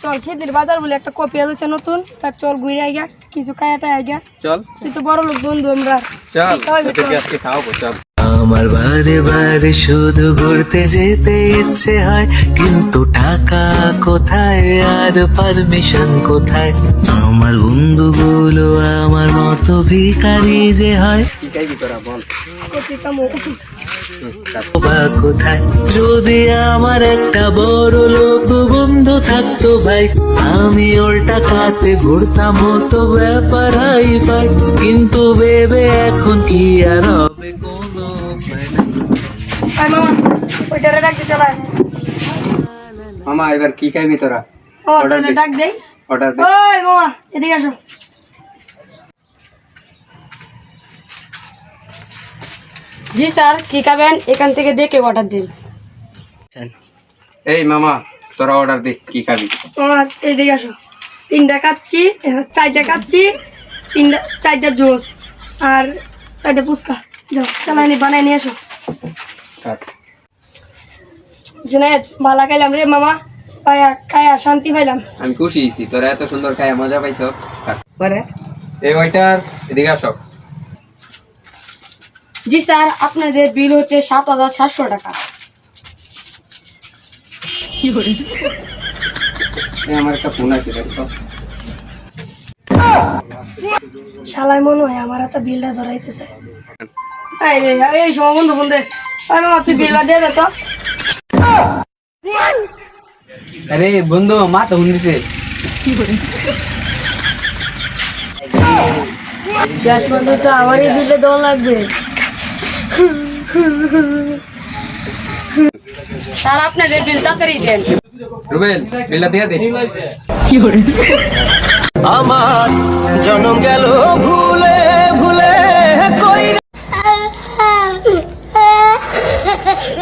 চল শীতের বাজার বলে একটা কপি আছে নতুন, তার চল ঘুরে আইগা কিছু খায়াটা আইগা। চল তুই তো বড় লোক বন্ধু আমরা। চল তোকে আজকে খাওয়াবো চল। আমার বারে বারে শুধু ঘুরতে যেতে ইচ্ছে হয়, কিন্তু টাকা কোথায় আর পারমিশন কোথায়? আমার বন্ধুগুলো আমার মতো ভিখারি যে হয়, কি খাইবি তোরা বল। কপি কামো বা কোথায়? যদি আমার একটা বড় লোক বন্ধু থাকতো ভাই, আমি ওর টাকাতে ঘুরতাম তো ব্যাপার হাই ফাই, কিন্তু ভেবে এখন কি আর হবে কোনো উপায় নাই। আয় মামা ওইটারে ডাক দে চল। মামা এবার কি খাইবি তোরা? ও তাহলে ডাক দেই। অর্ডার দে। ওই মামা এদিকে আসো। জি স্যার, কি খাবেন এখান থেকে দেখে অর্ডার দিন। এই মামা তোরা অর্ডার দে কি খাবি। মামা এদিকে আসো। 3টা খাচ্ছি, 4টা খাচ্ছি, 4টা জুস আর 4টা ফুচকা। যাও চালানি বানাই নিয়ে আসো। জুনায়েদ ভালো খাইলাম রে মামা, খায়া শান্তি পাইলাম। আমি খুশি হয়েছি তোরা এত সুন্দর খায় মজা পাইছস। পরে এই ওইটার এদিকে আসো। জি স্যার, আপনাদের বিল হচ্ছে 7,700 টাকা। এই আমার একটা ফোন আছে দেখো। শালাই মনে হয় আমার হাতে বিলটা ধরাইতেছে। এই রে এই সময় বন্ধু বন্ধে মামা তুই বিলটা দিয়ে দে তো। আরে বন্ধু মা তো ফোন দিছে। শেষ পর্যন্ত আমারই বিলটা দেওয়া লাগবে। স্যার আপনাদের বিল তাড়াতাড়ি দেন। রুবেল বিলটা দিয়ে দে। আমার জন্ম গেল ভুলে ভুলে কই Ha ha ha ha!